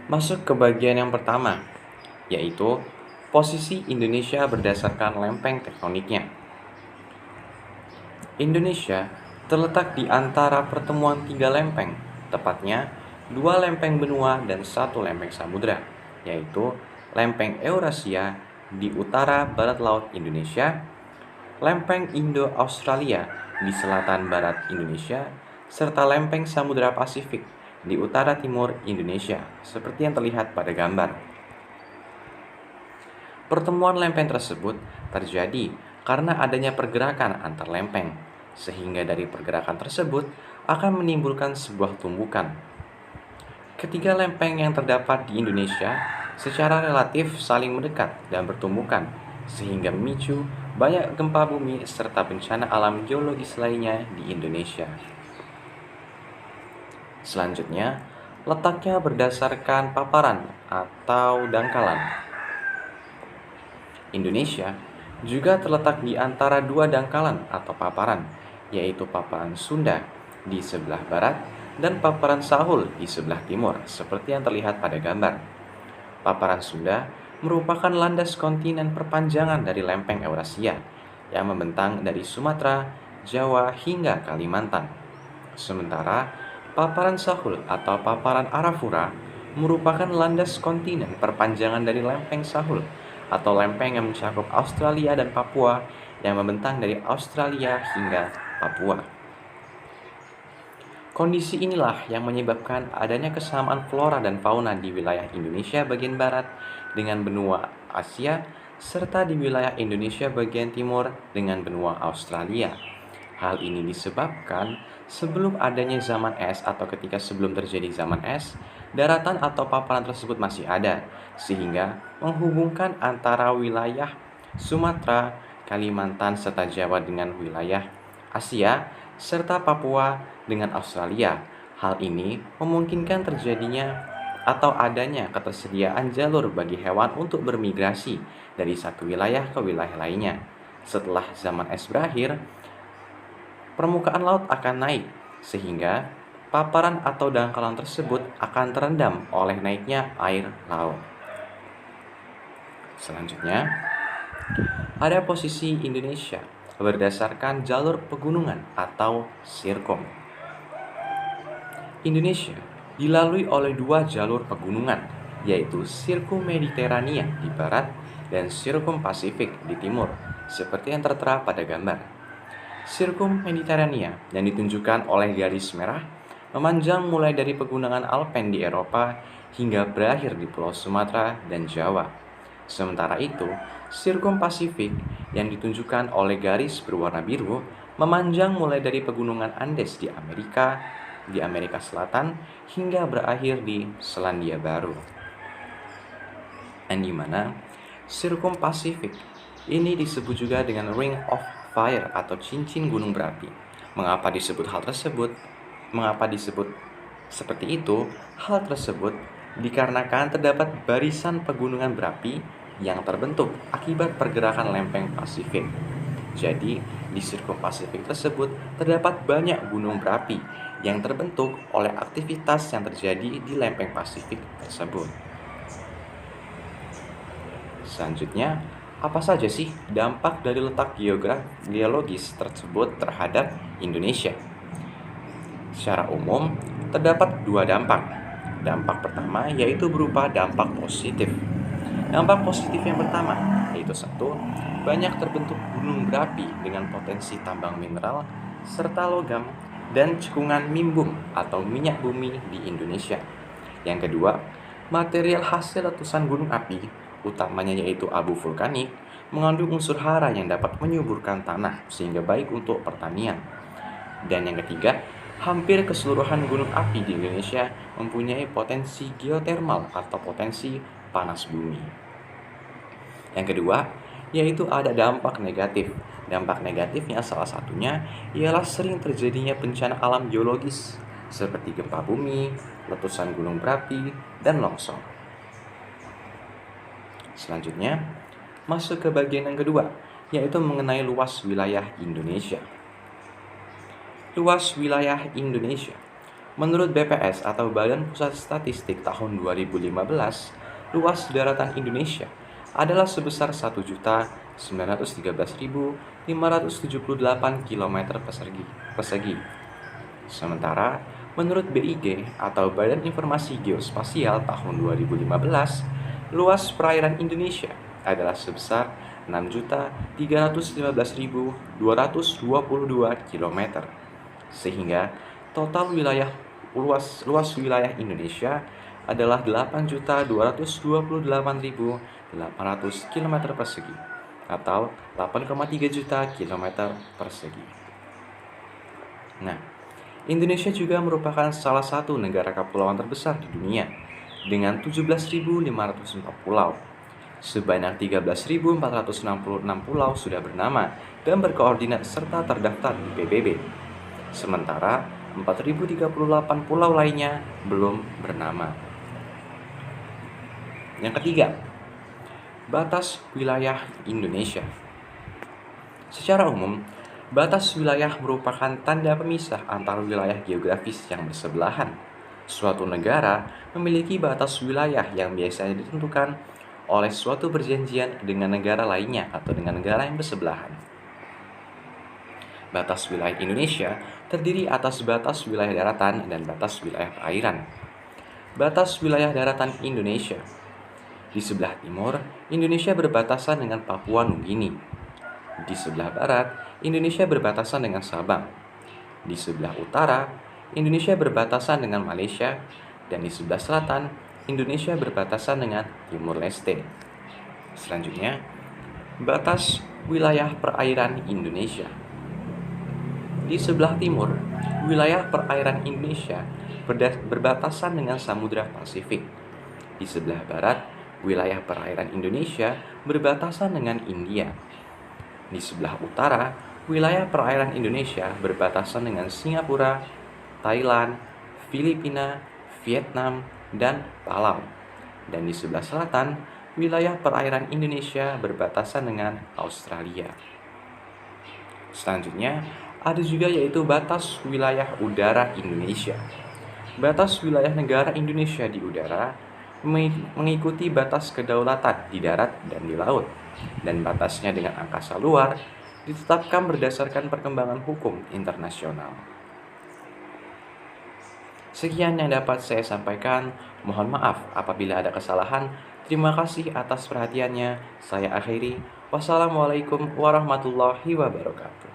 Masuk ke bagian yang pertama, yaitu posisi Indonesia berdasarkan lempeng tektoniknya. Indonesia terletak di antara pertemuan tiga lempeng, tepatnya dua lempeng benua dan satu lempeng samudra, yaitu lempeng Eurasia di utara barat laut Indonesia, lempeng Indo-Australia di selatan barat Indonesia, serta lempeng Samudra Pasifik di utara timur Indonesia, seperti yang terlihat pada gambar. Pertemuan lempeng tersebut terjadi karena adanya pergerakan antar lempeng, sehingga dari pergerakan tersebut akan menimbulkan sebuah tumbukan. Ketiga lempeng yang terdapat di Indonesia secara relatif saling mendekat dan bertumbukan, sehingga memicu banyak gempa bumi serta bencana alam geologis lainnya di Indonesia. Selanjutnya, letaknya berdasarkan paparan atau dangkalan. Indonesia juga terletak di antara dua dangkalan atau paparan, yaitu paparan Sunda di sebelah barat dan paparan Sahul di sebelah timur, seperti yang terlihat pada gambar. Paparan Sunda merupakan landas kontinen perpanjangan dari lempeng Eurasia yang membentang dari Sumatera, Jawa hingga Kalimantan. Sementara paparan Sahul atau paparan Arafura merupakan landas kontinen perpanjangan dari lempeng Sahul atau lempeng yang mencakup Australia dan Papua yang membentang dari Australia hingga Papua. Kondisi inilah yang menyebabkan adanya kesamaan flora dan fauna di wilayah Indonesia bagian barat dengan benua Asia, serta di wilayah Indonesia bagian timur dengan benua Australia. Hal ini disebabkan sebelum adanya zaman es atau ketika sebelum terjadi zaman es, daratan atau paparan tersebut masih ada, sehingga menghubungkan antara wilayah Sumatera, Kalimantan, serta Jawa dengan wilayah Asia, serta Papua dengan Australia. Hal ini memungkinkan terjadinya atau adanya ketersediaan jalur bagi hewan untuk bermigrasi dari satu wilayah ke wilayah lainnya. Setelah zaman es berakhir, permukaan laut akan naik, sehingga paparan atau dangkalan tersebut akan terendam oleh naiknya air laut. Selanjutnya, ada posisi Indonesia berdasarkan jalur pegunungan atau sirkum. Indonesia dilalui oleh dua jalur pegunungan, yaitu Sirkum Mediterania di barat dan Sirkum Pasifik di timur, seperti yang tertera pada gambar. Sirkum Mediterania yang ditunjukkan oleh garis merah memanjang mulai dari pegunungan Alpen di Eropa hingga berakhir di Pulau Sumatera dan Jawa. Sementara itu, Sirkum Pasifik yang ditunjukkan oleh garis berwarna biru memanjang mulai dari pegunungan Andes di Amerika Selatan hingga berakhir di Selandia Baru. Dan di mana Sirkum Pasifik ini disebut juga dengan Ring of Fire atau cincin gunung berapi. Mengapa disebut seperti itu? Hal tersebut dikarenakan terdapat barisan pegunungan berapi yang terbentuk akibat pergerakan lempeng Pasifik. Jadi, di Sirkum Pasifik tersebut terdapat banyak gunung berapi yang terbentuk oleh aktivitas yang terjadi di lempeng Pasifik tersebut. Selanjutnya, apa saja sih dampak dari letak geologis tersebut terhadap Indonesia? Secara umum, terdapat dua dampak. Dampak pertama yaitu berupa dampak positif. Dampak positif yang pertama yaitu satu, banyak terbentuk gunung berapi dengan potensi tambang mineral serta logam dan cekungan mimbung atau minyak bumi di Indonesia. Yang kedua, material hasil letusan gunung api, utamanya yaitu abu vulkanik, mengandung unsur hara yang dapat menyuburkan tanah sehingga baik untuk pertanian. Dan yang ketiga, hampir keseluruhan gunung api di Indonesia mempunyai potensi geotermal atau potensi panas bumi. Yang kedua, yaitu ada dampak negatif. Dampak negatifnya salah satunya ialah sering terjadinya bencana alam geologis seperti gempa bumi, letusan gunung berapi, dan longsor. Selanjutnya, masuk ke bagian yang kedua, yaitu mengenai luas wilayah Indonesia. Luas wilayah Indonesia Menurut BPS atau Badan Pusat Statistik tahun 2015, luas daratan Indonesia adalah sebesar 1.913.578 km persegi. Sementara, menurut BIG atau Badan Informasi Geospasial tahun 2015, luas perairan Indonesia adalah sebesar 6.315.222 km. Sehingga total luas wilayah Indonesia adalah 8.228.800 km persegi atau 8,3 juta km persegi. Nah, Indonesia juga merupakan salah satu negara kepulauan terbesar di dunia dengan 17.504 pulau. Sebanyak 13.466 pulau sudah bernama dan berkoordinat serta terdaftar di PBB. Sementara 4.038 pulau lainnya belum bernama. Yang ketiga, batas wilayah Indonesia. Secara umum, batas wilayah merupakan tanda pemisah antara wilayah geografis yang bersebelahan. Suatu negara memiliki batas wilayah yang biasanya ditentukan oleh suatu perjanjian dengan negara lainnya atau dengan negara yang bersebelahan. Batas wilayah Indonesia terdiri atas batas wilayah daratan dan batas wilayah perairan. Batas wilayah daratan Indonesia. Di sebelah timur, Indonesia berbatasan dengan Papua Nugini. Di sebelah barat, Indonesia berbatasan dengan Sabang. Di sebelah utara, Indonesia berbatasan dengan Malaysia. Dan di sebelah selatan, Indonesia berbatasan dengan Timur Leste. Selanjutnya, batas wilayah perairan Indonesia. Di sebelah timur, wilayah perairan Indonesia berbatasan dengan Samudra Pasifik. Di sebelah barat, wilayah perairan Indonesia berbatasan dengan India. Di sebelah utara, wilayah perairan Indonesia berbatasan dengan Singapura, Thailand, Filipina, Vietnam, dan Palau. Dan di sebelah selatan, wilayah perairan Indonesia berbatasan dengan Australia. Selanjutnya, ada juga yaitu batas wilayah udara Indonesia. Batas wilayah negara Indonesia di udara mengikuti batas kedaulatan di darat dan di laut, dan batasnya dengan angkasa luar ditetapkan berdasarkan perkembangan hukum internasional. Sekian yang dapat saya sampaikan. Mohon maaf apabila ada kesalahan. Terima kasih atas perhatiannya. Saya akhiri. Wassalamualaikum warahmatullahi wabarakatuh.